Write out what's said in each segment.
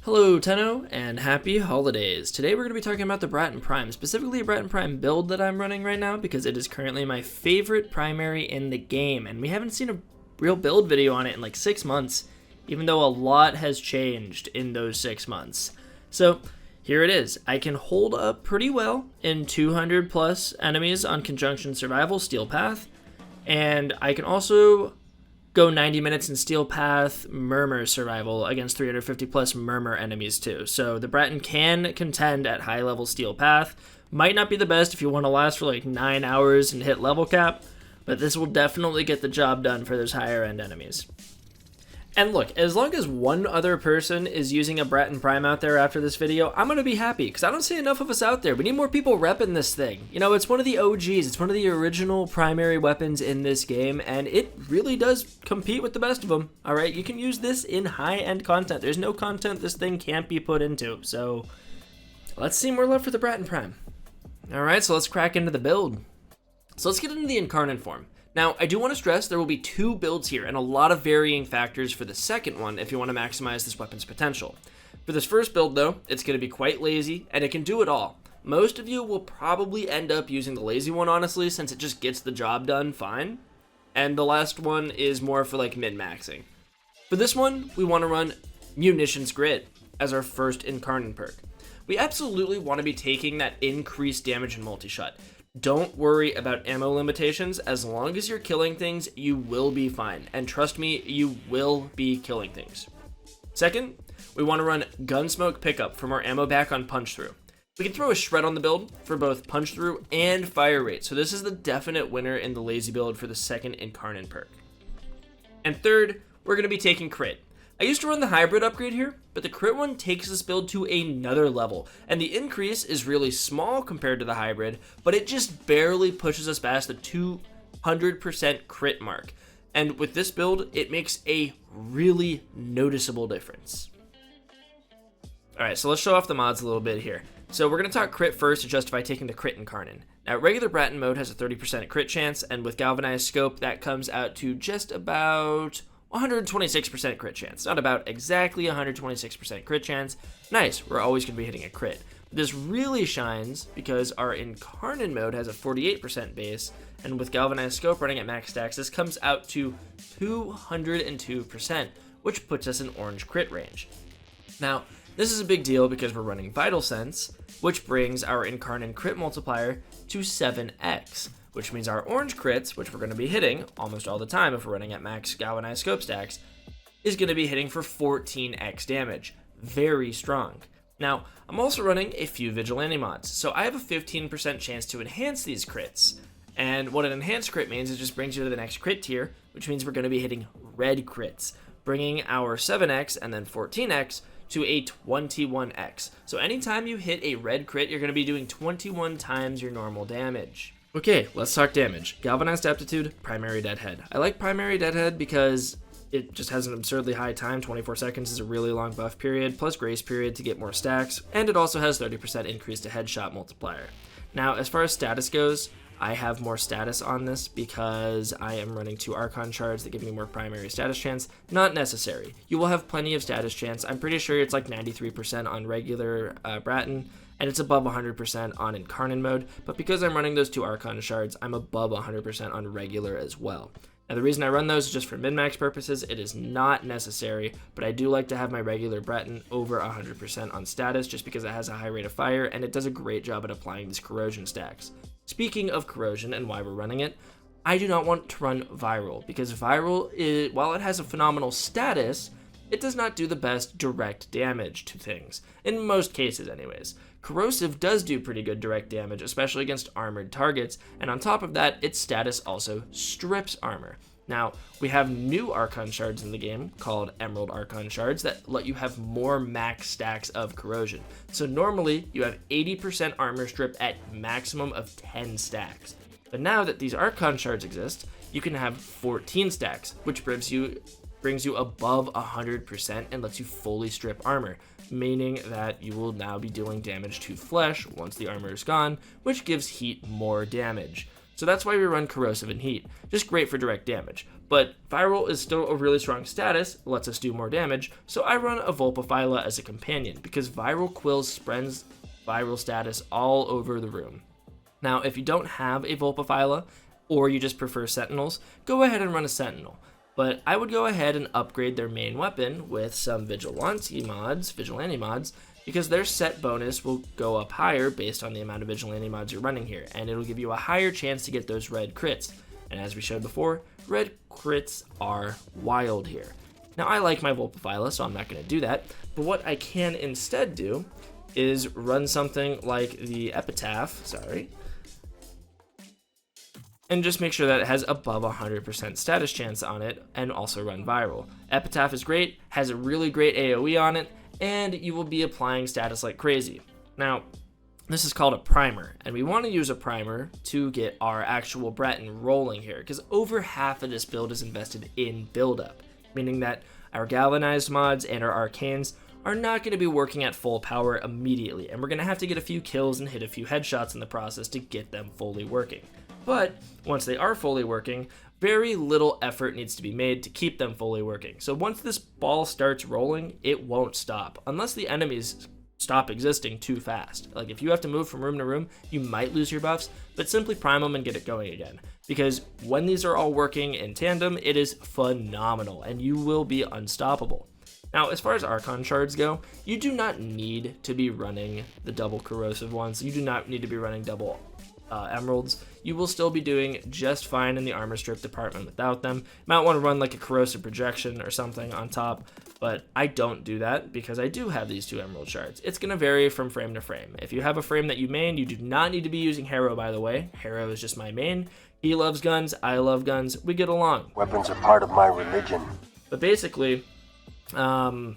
Hello Tenno, and happy holidays. Today we're going to be talking about the Bratton Prime, specifically a Bratton Prime build that I'm running right now because it is currently my favorite primary in the game, and we haven't seen a real build video on it in like 6 months, even though a lot has changed in those 6 months. So here it is. I can hold up pretty well in 200 plus enemies on Conjunction Survival Steel Path, and I can also go 90 minutes in Steel Path Murmur Survival against 350 plus Murmur enemies too. So the Bratton can contend at high level Steel Path. Might not be the best if you want to last for like 9 hours and hit level cap, but this will definitely get the job done for those higher end enemies. And look, as long as one other person is using a Bratton Prime out there after this video, I'm going to be happy, because I don't see enough of us out there. We need more people repping this thing. You know, it's one of the OGs, it's one of the original primary weapons in this game, and it really does compete with the best of them, alright? You can use this in high-end content. There's no content this thing can't be put into, so let's see more love for the Bratton Prime. Alright, so let's crack into the build. So let's get into the Incarnon form. Now, I do want to stress there will be 2 builds here and a lot of varying factors for the second one if you want to maximize this weapon's potential. For this first build though, it's going to be quite lazy and it can do it all. Most of you will probably end up using the lazy one honestly, since it just gets the job done fine. And the last one is more for like min-maxing. For this one, we want to run Munitions Grid as our first Incarnon perk. We absolutely want to be taking that increased damage and multi-shot. Don't worry about ammo limitations. As long as you're killing things, you will be fine. And trust me, you will be killing things. Second, we want to run Gunsmoke Pickup from our ammo back on Punch Through. We can throw a shred on the build for both Punch Through and Fire Rate, so this is the definite winner in the lazy build for the second Incarnon perk. And third, we're going to be taking Crit. I used to run the hybrid upgrade here, but the crit one takes this build to another level, and the increase is really small compared to the hybrid, but it just barely pushes us past the 200% crit mark. And with this build, it makes a really noticeable difference. Alright, so let's show off the mods a little bit here. So we're going to talk crit first to justify taking the crit Incarnon. Now, regular Bratton mode has a 30% crit chance, and with Galvanized Scope, that comes out to just about 126% crit chance. Not about, exactly 126% crit chance. Nice, we're always going to be hitting a crit. This really shines because our Incarnon mode has a 48% base, and with Galvanized Scope running at max stacks, this comes out to 202%, which puts us in orange crit range. Now, this is a big deal because we're running Vital Sense, which brings our Incarnon crit multiplier to 7x. Which means our orange crits, which we're going to be hitting almost all the time if we're running at max Galvanized Scope stacks, is going to be hitting for 14x damage. Very strong. Now, I'm also running a few Vigilante mods, so I have a 15% chance to enhance these crits. And what an enhanced crit means is it just brings you to the next crit tier, which means we're going to be hitting red crits, bringing our 7x and then 14x to a 21x. So anytime you hit a red crit, you're going to be doing 21 times your normal damage. Okay, let's talk damage. Galvanized Aptitude, Primary Deadhead. I like Primary Deadhead because it just has an absurdly high time. 24 seconds is a really long buff period, plus grace period to get more stacks, and it also has 30% increase to headshot multiplier. Now, as far as status goes, I have more status on this because I am running 2 Archon shards that give me more primary status chance. Not necessary. You will have plenty of status chance. I'm pretty sure it's like 93% on regular Bratton, and it's above 100% on Incarnon mode, but because I'm running those 2 Archon shards, I'm above 100% on regular as well. Now the reason I run those is just for min-max purposes. It is not necessary, but I do like to have my regular Bratton over 100% on status just because it has a high rate of fire, and it does a great job at applying these corrosion stacks. Speaking of corrosion and why we're running it, I do not want to run viral, because viral, while it has a phenomenal status, it does not do the best direct damage to things, in most cases anyways. Corrosive does do pretty good direct damage, especially against armored targets, and on top of that, its status also strips armor. Now, we have new Archon shards in the game called Emerald Archon shards that let you have more max stacks of corrosion. So normally, you have 80% armor strip at maximum of 10 stacks. But now that these Archon shards exist, you can have 14 stacks, which brings you above 100% and lets you fully strip armor, meaning that you will now be dealing damage to flesh once the armor is gone, which gives heat more damage. So that's why we run corrosive and heat. Just great for direct damage. But viral is still a really strong status, lets us do more damage, so I run a Vulpaphyla as a companion, because viral quills spreads viral status all over the room. Now, if you don't have a Vulpaphyla, or you just prefer Sentinels, go ahead and run a Sentinel. But I would go ahead and upgrade their main weapon with some Vigilante mods, because their set bonus will go up higher based on the amount of Vigilante mods you're running here, and it'll give you a higher chance to get those red crits. And as we showed before, red crits are wild here. Now, I like my Vulpaphyla, so I'm not going to do that, but what I can instead do is run something like the Epitaph, and just make sure that it has above 100% status chance on it, and also run viral. Epitaph is great, has a really great AoE on it, and you will be applying status like crazy. Now, this is called a primer, and we want to use a primer to get our actual Bratton rolling here, because over half of this build is invested in build-up, meaning that our galvanized mods and our arcanes are not going to be working at full power immediately, and we're going to have to get a few kills and hit a few headshots in the process to get them fully working. But once they are fully working, very little effort needs to be made to keep them fully working. So once this ball starts rolling, it won't stop, unless the enemies stop existing too fast. Like if you have to move from room to room, you might lose your buffs, but simply prime them and get it going again. Because when these are all working in tandem, it is phenomenal, and you will be unstoppable. Now, as far as Archon shards go, you do not need to be running the double corrosive ones. You do not need to be running double emeralds. You will still be doing just fine in the armor strip department without them. You might want to run like a corrosive projection or something on top, but I don't do that because I do have these 2 emerald shards. It's going to vary from frame to frame. If you have a frame that you main, you do not need to be using Harrow, by the way. Harrow is just my main. He loves guns, I love guns, we get along. Weapons are part of my religion. But basically, run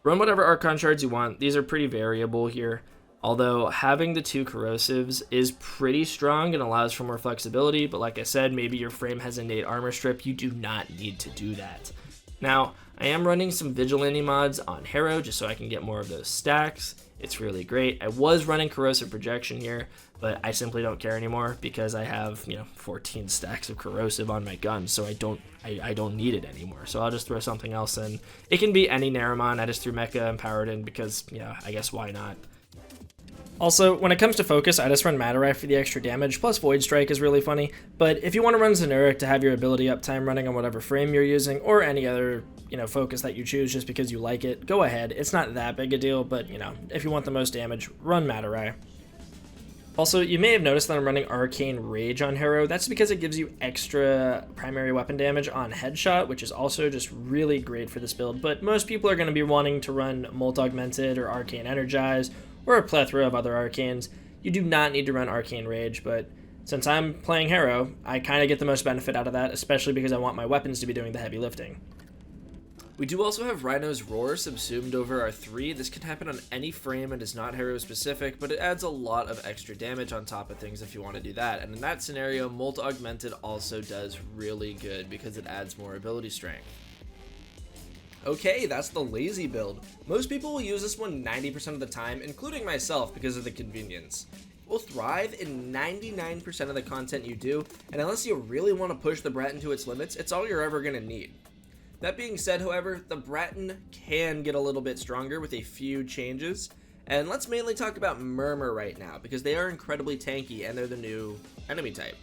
whatever Archon shards you want. These are pretty variable here. Although having the 2 corrosives is pretty strong and allows for more flexibility, but like I said, maybe your frame has innate armor strip, you do not need to do that. Now, I am running some Vigilante mods on Harrow just so I can get more of those stacks. It's really great. I was running corrosive projection here, but I simply don't care anymore because I have, 14 stacks of corrosive on my gun, so I don't need it anymore. So I'll just throw something else in. It can be any Naramon. I just threw Mecha Empowered in because, I guess why not? Also, when it comes to focus, I just run Matarai for the extra damage, plus Void Strike is really funny, but if you want to run Zenuric to have your ability uptime running on whatever frame you're using, or any other, focus that you choose just because you like it, go ahead. It's not that big a deal, but, if you want the most damage, run Matarai. Also, you may have noticed that I'm running Arcane Rage on Harrow. That's because it gives you extra primary weapon damage on Headshot, which is also just really great for this build, but most people are going to be wanting to run Molt Augmented or Arcane Energize, or a plethora of other arcanes. You do not need to run Arcane Rage, but since I'm playing Harrow, I kind of get the most benefit out of that, especially because I want my weapons to be doing the heavy lifting. We do also have Rhino's Roar subsumed over our 3. This can happen on any frame and is not Harrow specific, but it adds a lot of extra damage on top of things if you want to do that. And in that scenario, Molt Augmented also does really good because it adds more ability strength. Okay, that's the lazy build. Most people will use this one 90% of the time, including myself, because of the convenience. It will thrive in 99% of the content you do, and unless you really want to push the Bratton to its limits, it's all you're ever going to need. That being said, however, the Bratton can get a little bit stronger with a few changes, and let's mainly talk about Murmur right now, because they are incredibly tanky and they're the new enemy type.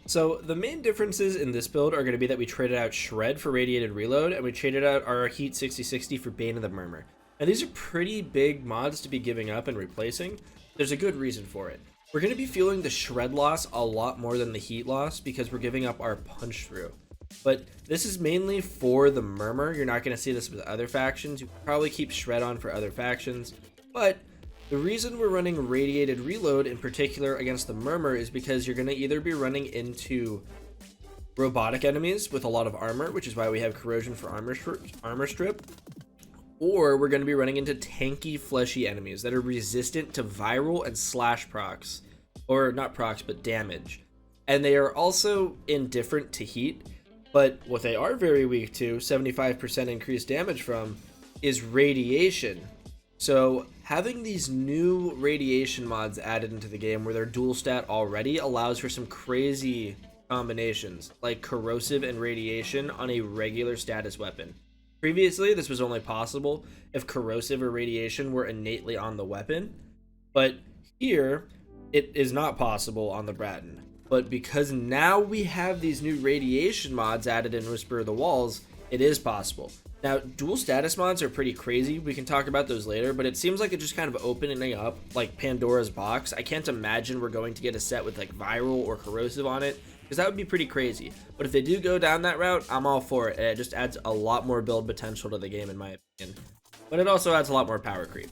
So the main differences in this build are going to be that we traded out Shred for Radiated Reload, and we traded out our Heat 6060 for Bane of the Murmur. Now these are pretty big mods to be giving up and replacing. There's a good reason for it. We're going to be feeling the Shred loss a lot more than the Heat loss because we're giving up our Punch Through. But this is mainly for the Murmur. You're not going to see this with other factions. You can probably keep Shred on for other factions, but the reason we're running Radiated Reload in particular against the Murmur is because you're going to either be running into robotic enemies with a lot of armor, which is why we have Corrosion for armor strip, or we're going to be running into tanky, fleshy enemies that are resistant to viral and slash procs, or not procs, but damage. And they are also indifferent to heat, but what they are very weak to, 75% increased damage from, is radiation. So having these new radiation mods added into the game where they're dual stat already allows for some crazy combinations, like corrosive and radiation on a regular status weapon. Previously, this was only possible if corrosive or radiation were innately on the weapon, but here it is not possible on the Bratton. But because now we have these new radiation mods added in Whisper of the Walls, it is possible. Now, dual status mods are pretty crazy. We can talk about those later, but it seems like it's just kind of opening up like Pandora's box. I can't imagine we're going to get a set with like viral or corrosive on it, because that would be pretty crazy. But if they do go down that route, I'm all for it. It just adds a lot more build potential to the game, in my opinion. But it also adds a lot more power creep.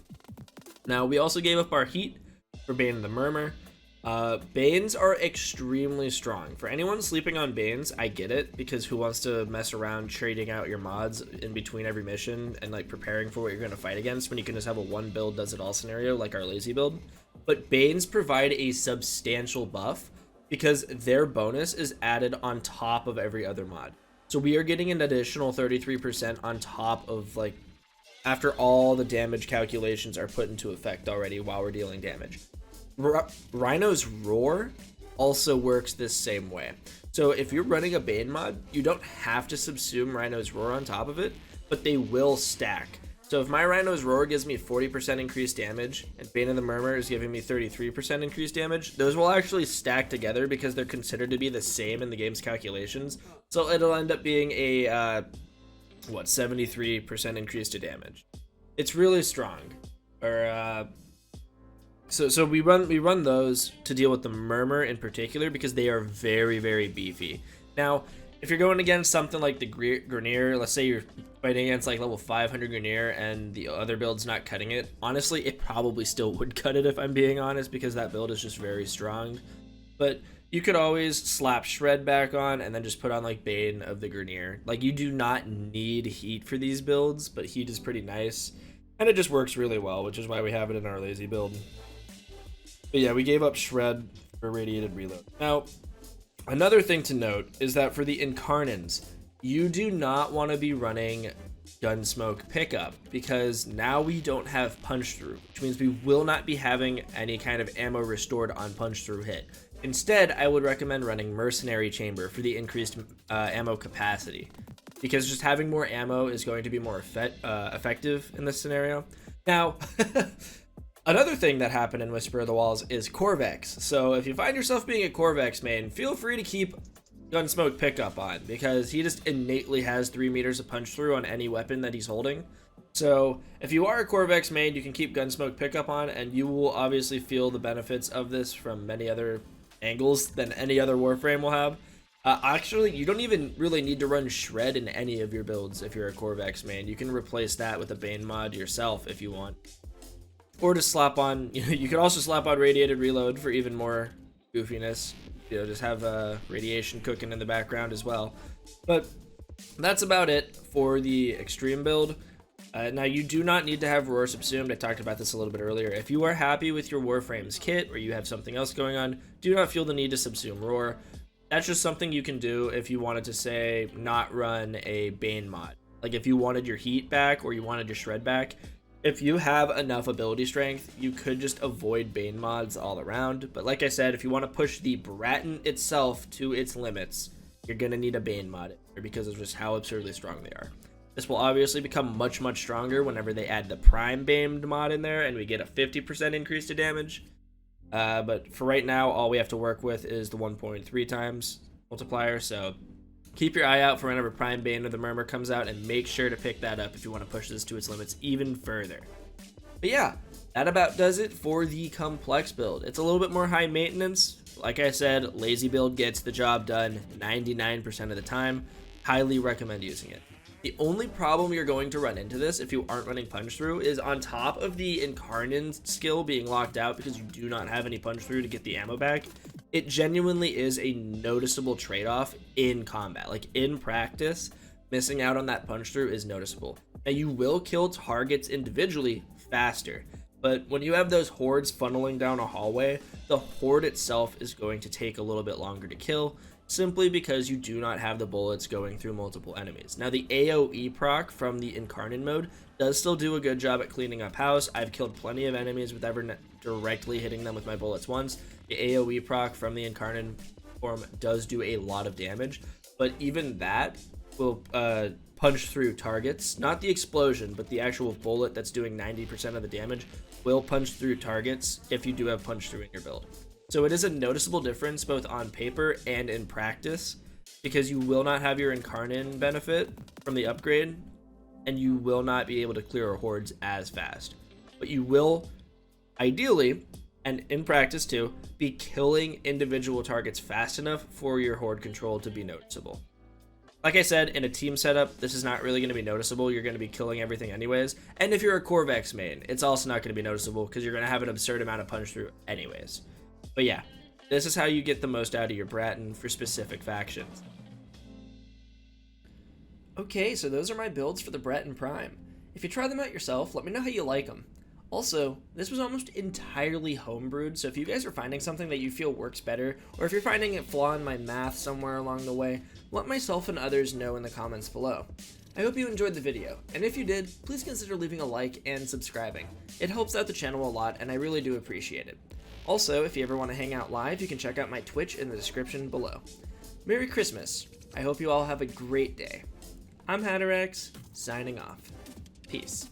Now, we also gave up our heat for Bane and the Murmur. Banes are extremely strong. For anyone sleeping on Banes, I get it, because who wants to mess around trading out your mods in between every mission and like preparing for what you're going to fight against when you can just have a one build does it all scenario like our lazy build. But Banes provide a substantial buff because their bonus is added on top of every other mod. So we are getting an additional 33% on top of, like, after all the damage calculations are put into effect already while we're dealing damage. Rhino's Roar also works this same way. So if you're running a Bane mod, you don't have to subsume Rhino's Roar on top of it, but they will stack. So if my Rhino's Roar gives me 40% increased damage and Bane of the Murmur is giving me 33% increased damage, those will actually stack together because they're considered to be the same in the game's calculations. So it'll end up being a 73% increase to damage. It's really strong. So we run those to deal with the Murmur in particular because they are very, very beefy. Now, if you're going against something like the Grenier, let's say you're fighting against like level 500 Grenier and the other build's not cutting it, honestly, it probably still would cut it if I'm being honest, because that build is just very strong. But you could always slap Shred back on and then just put on like Bane of the Grenier. Like, you do not need heat for these builds, but heat is pretty nice. And it just works really well, which is why we have it in our lazy build. But yeah, we gave up Shred for Radiated Reload. Now, another thing to note is that for the Incarnons, you do not want to be running Gunsmoke Pickup, because now we don't have Punch Through, which means we will not be having any kind of ammo restored on Punch Through hit. Instead, I would recommend running Mercenary Chamber for the increased ammo capacity, because just having more ammo is going to be more effective in this scenario. Now, another thing that happened in Whisper of the Walls is Corvex. So if you find yourself being a Corvex main, feel free to keep Gunsmoke Pickup on, because he just innately has 3 meters of punch through on any weapon that he's holding. So if you are a Corvex main, you can keep Gunsmoke Pickup on, and you will obviously feel the benefits of this from many other angles than any other Warframe will have. Actually, you don't even really need to run Shred in any of your builds if you're a Corvex main. You can replace that with a Bane mod yourself if you want. Or just slap on, you could also slap on Radiated Reload for even more goofiness. Just have radiation cooking in the background as well. But that's about it for the extreme build. Now, you do not need to have Roar subsumed. I talked about this a little bit earlier. If you are happy with your Warframes kit, or you have something else going on, do not feel the need to subsume Roar. That's just something you can do if you wanted to, say, not run a Bane mod. Like if you wanted your heat back or you wanted your Shred back, if you have enough ability strength, you could just avoid Bane mods all around. But like I said, if you want to push the Bratton itself to its limits, you're going to need a Bane mod because of just how absurdly strong they are. This will obviously become much, much stronger whenever they add the Prime Bane mod in there and we get a 50% increase to damage. But for right now, all we have to work with is the 1.3 times multiplier. So keep your eye out for whenever Prime Bane of the Murmur comes out, and make sure to pick that up if you want to push this to its limits even further. But yeah, that about does it for the complex build. It's a little bit more high maintenance. Like I said, lazy build gets the job done 99% of the time. Highly recommend using it. The only problem you're going to run into this if you aren't running punch through is on top of the Incarnon skill being locked out because you do not have any punch through to get the ammo back. It genuinely is a noticeable trade-off in combat. Like in practice, missing out on that punch through is noticeable. Now, you will kill targets individually faster, but when you have those hordes funneling down a hallway, the horde itself is going to take a little bit longer to kill. simply because you do not have the bullets going through multiple enemies. Now, the AoE proc from the Incarnon mode does still do a good job at cleaning up house. I've killed plenty of enemies with ever directly hitting them with my bullets once. The AoE proc from the Incarnon form does do a lot of damage, but even that will punch through targets. Not the explosion, but the actual bullet that's doing 90% of the damage will punch through targets if you do have punch through in your build. So it is a noticeable difference both on paper and in practice, because you will not have your Incarnon benefit from the upgrade, and you will not be able to clear hordes as fast. But you will, ideally, and in practice too, be killing individual targets fast enough for your horde control to be noticeable. Like I said, in a team setup, this is not really going to be noticeable. You're going to be killing everything anyways. And if you're a Corvex main, it's also not going to be noticeable because you're going to have an absurd amount of punch through anyways. But yeah, this is how you get the most out of your Bratton for specific factions. Okay, so those are my builds for the Bratton Prime. If you try them out yourself, let me know how you like them. Also, this was almost entirely homebrewed, so if you guys are finding something that you feel works better, or if you're finding a flaw in my math somewhere along the way, let myself and others know in the comments below. I hope you enjoyed the video, and if you did, please consider leaving a like and subscribing. It helps out the channel a lot, and I really do appreciate it. Also, if you ever want to hang out live, you can check out my Twitch in the description below. Merry Christmas! I hope you all have a great day. I'm Hatterax, signing off. Peace.